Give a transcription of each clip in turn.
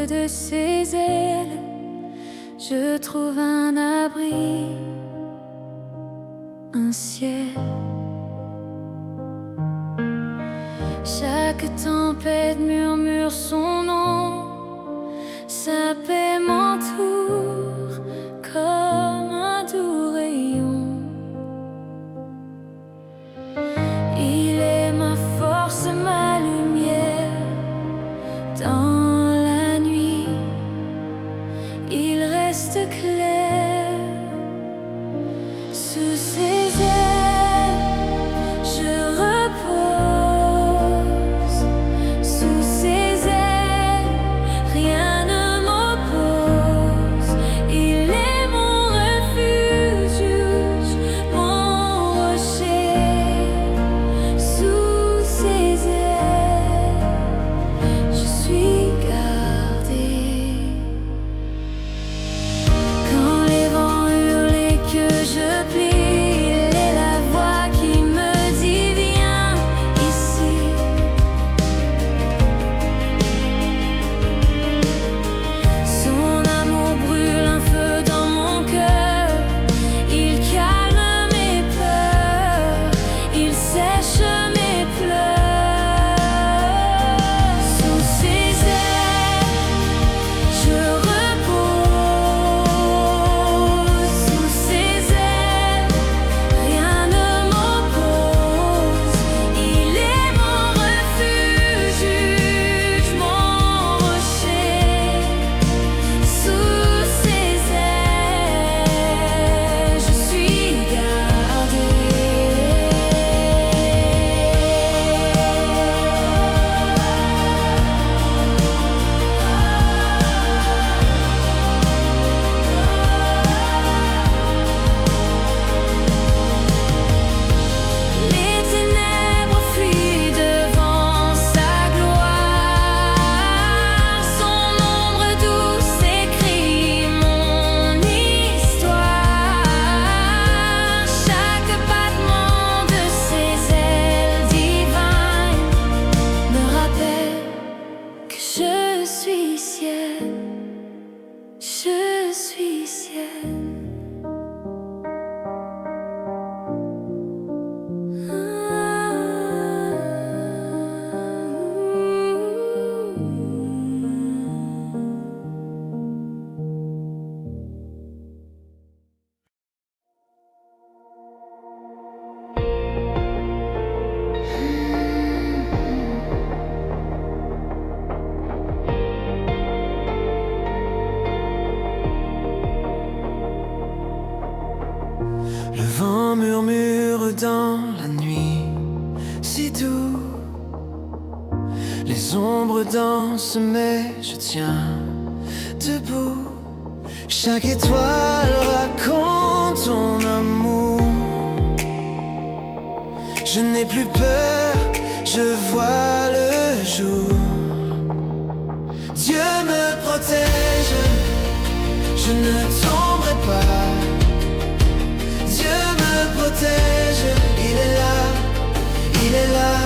de ses ailes, je trouve un abri, un ciel. Chaque tempête murmure son nom, sa paix m'entoure comme un doux rayon. Il est ma force, ma lumière dans la nuit. Il reste clair sous ses ailes. Je repose sous ses ailes. Rien ne m'oppose. Il est mon refuge, mon rocher. Sous ses ailes, je suis gardée. Quand les vents hurlent et que je plie, il est la voix qui me dit viens ici. Son amour brûle un feu dans mon cœur. Il calme mes peurs, il sèche mes pleurs. Sous ses ailes, je repose. Sous ses ailes, rien ne m'oppose. Il est mon refuge, mon rocher. Sous ses ailes, je suis gardée. Les ténèbres fuient devant sa gloire. Son ombre douce écrit mon histoire. Chaque battement de ses ailes divines me rappelle que je suis ciel. Je suis ciel. Le vent murmure dans la nuit, si doux. Les ombres dansent, mais je tiens debout. Chaque étoile raconte ton amour. Je n'ai plus peur, je vois le jour. Dieu me protège, je ne tomberai pas. Dieu me protège, il est là,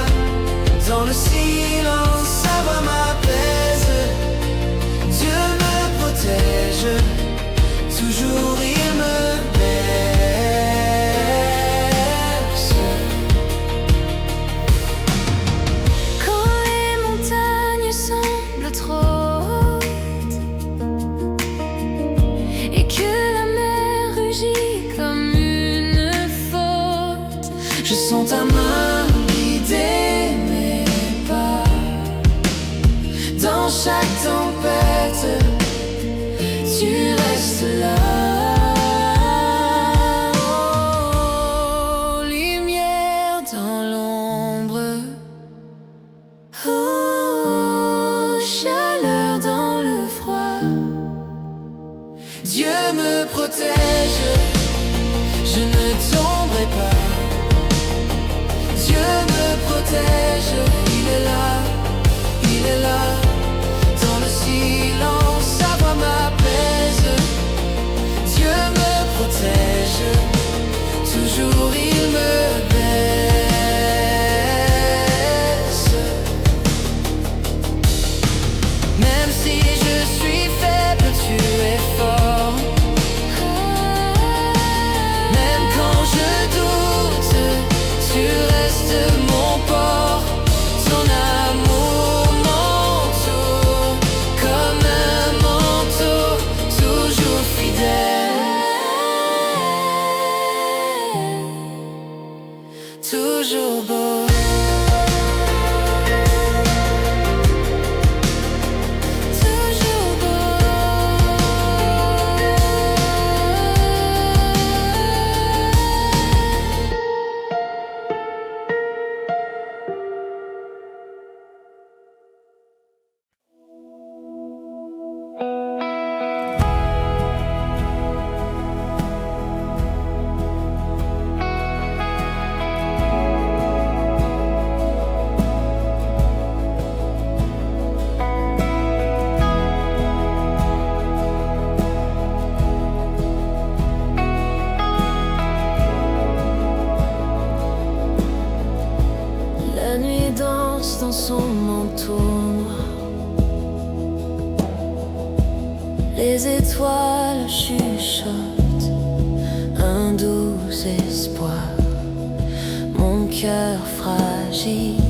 dans le silence, sa voix m'apaise. Dieu me protège, toujours il me berce. Quand les montagnes semblent trop hautes et que la mer rugit comme une faute, Je sens ta main guider mes pas. Dans chaque tempête, tu restes là. Oh, lumière dans l'ombre. oh, chaleur dans le froid. Dieu me protège, je ne tomberai pas. Dieu me protège, il est là, dans le silence, sa voix m'apaise. Dieu me protège, toujours il me berce. Même si je dans son manteau noir. Les étoiles chuchotent un doux espoir. Mon cœur fragile,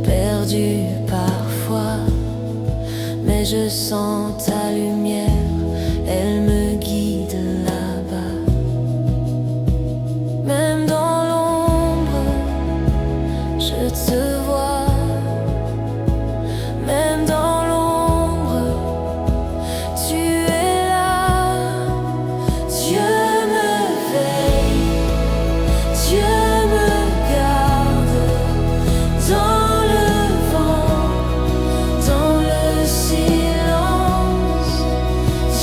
perdu parfois, mais je sens ta lumière, elle me guide là-bas. Même dans l'ombre, je te vois. Même dans l'ombre, tu es là. Dieu me veille, Dieu me garde dans le vent, dans le silence.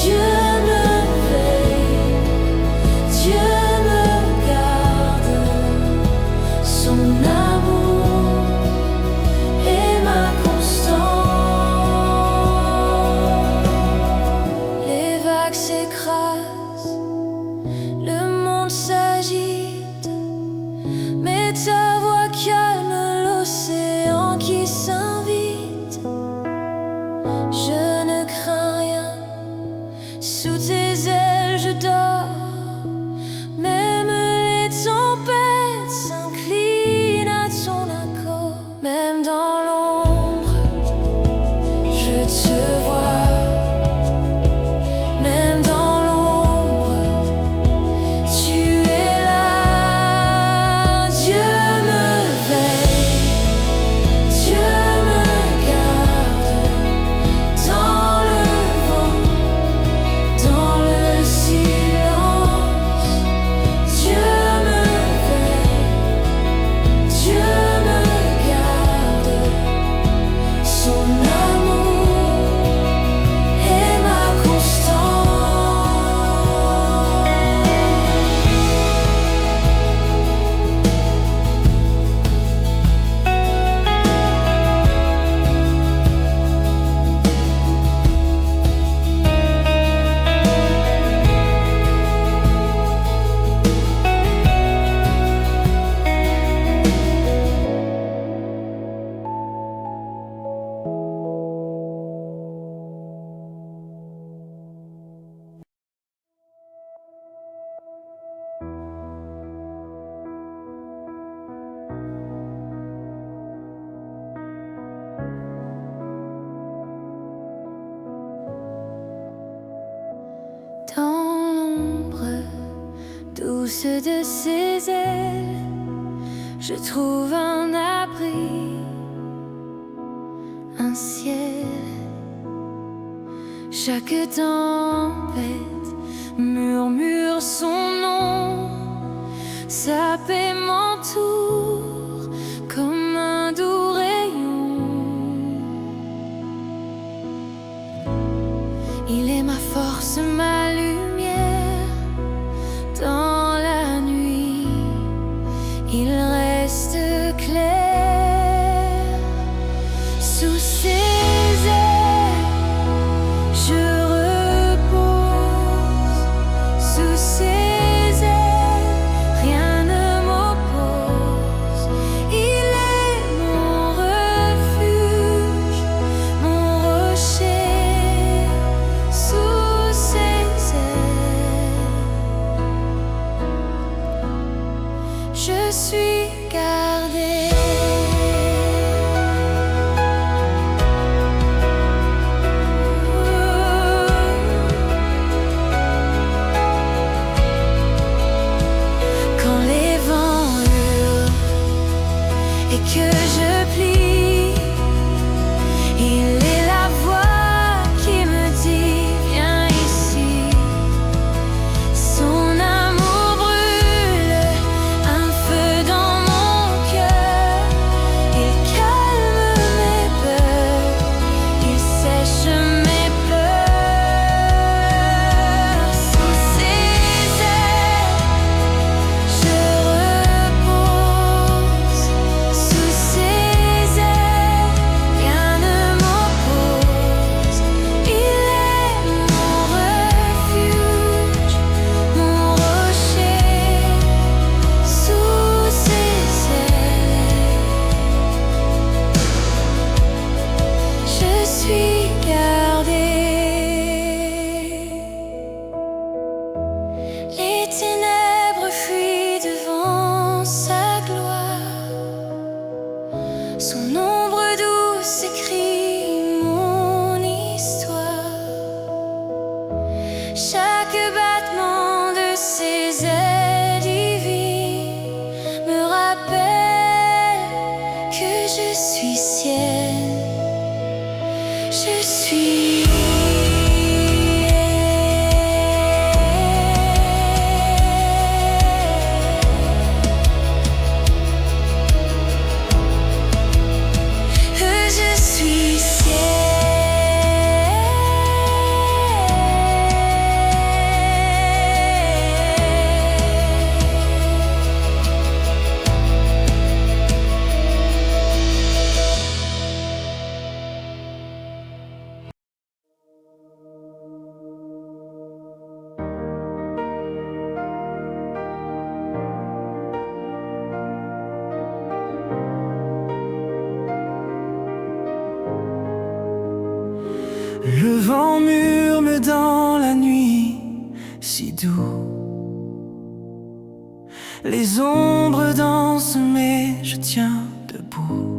Dieu me veille, Dieu me garde. Son amour est ma constante. Les vagues s'écrasent, le monde s'agite, mais ta voix calme l'océan qui s'invite. Je ne crains rien, sous tes ailes je dors. Même les tempêtes s'inclinent à ton accord. Même dans l'ombre, je te vois. Même dans l'ombre, tu es là. Dieu me veille, Dieu me garde dans le vent, dans le silence. Dieu me veille, Dieu me garde. Son amour est ma constante. Dans l'ombre douce de ses ailes, je trouve un abri, un ciel. Chaque tempête murmure son nom, sa paix m'entoure comme un doux rayon. Il est ma force, ma lumière dans la nuit. Il reste clair sous ses ailes. Je repose sous ses ailes. Rien ne m'oppose. Il est mon refuge, mon rocher. Sous ses ailes, je suis gardée. tienne. Je suis Le vent murmure dans la nuit, si doux. Les ombres dansent, mais je tiens debout.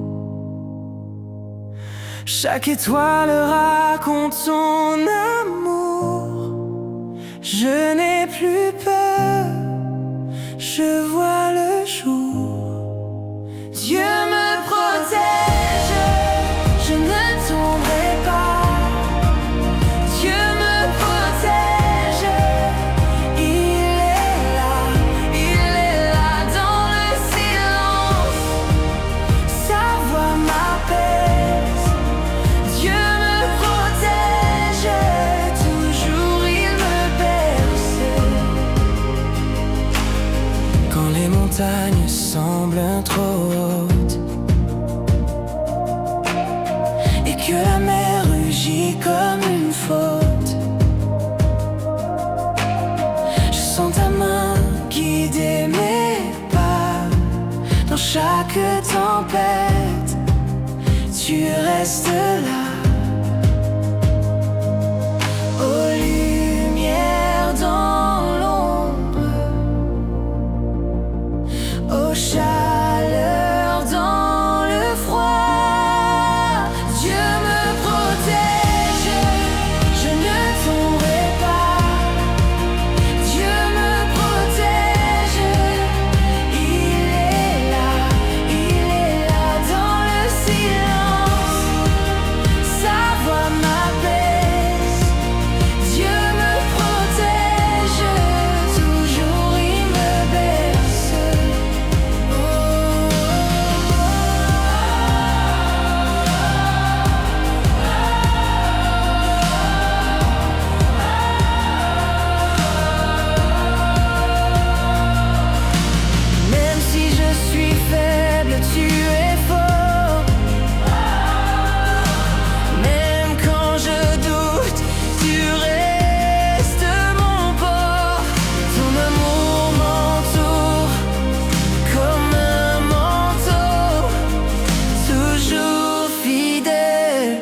Chaque étoile raconte son amour. Je n'ai plus peur, je vois le jour. Dieu me protège, je ne tomberai pas. Dieu me protège, il est là dans le silence. Sa voix m'apaise. Dieu me protège, toujours il me berce. Quand les montagnes semblent trop hautes et que la mer rugit comme une faute, je sens ta main guider mes pas. Dans chaque tempête, tu restes là. Aux lumières dans l'ombre, aux chaleurs dans le froid. Dieu me protège, je ne tomberai pas. Dieu me protège, il est là dans le silence. Sa voix m'apaise. Dieu me protège, toujours il me berce. Même si je suis faible, tu es fort. Même quand je doute, tu restes mon port. Ton amour m'entoure comme un manteau, toujours fidèle,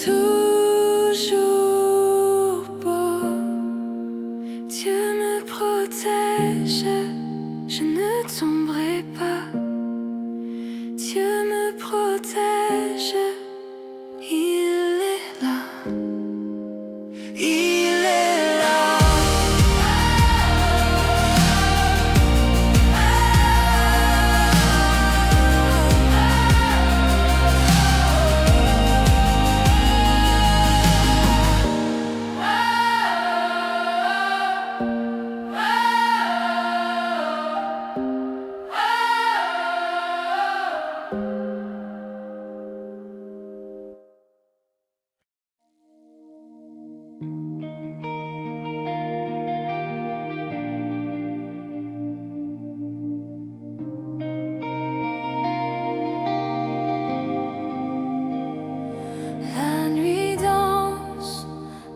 toujours beau. Dieu me protège, je ne tomberai pas. Dieu me protège, il est là. Il est là. La nuit danse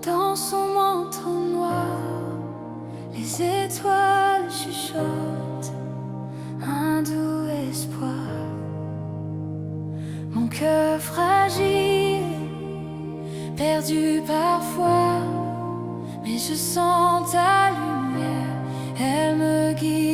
dans son manteau noir. Les étoiles chuchotent un doux espoir. Mon cœur fragile, perdu parfois, mais je sens ta lumière, elle me guide.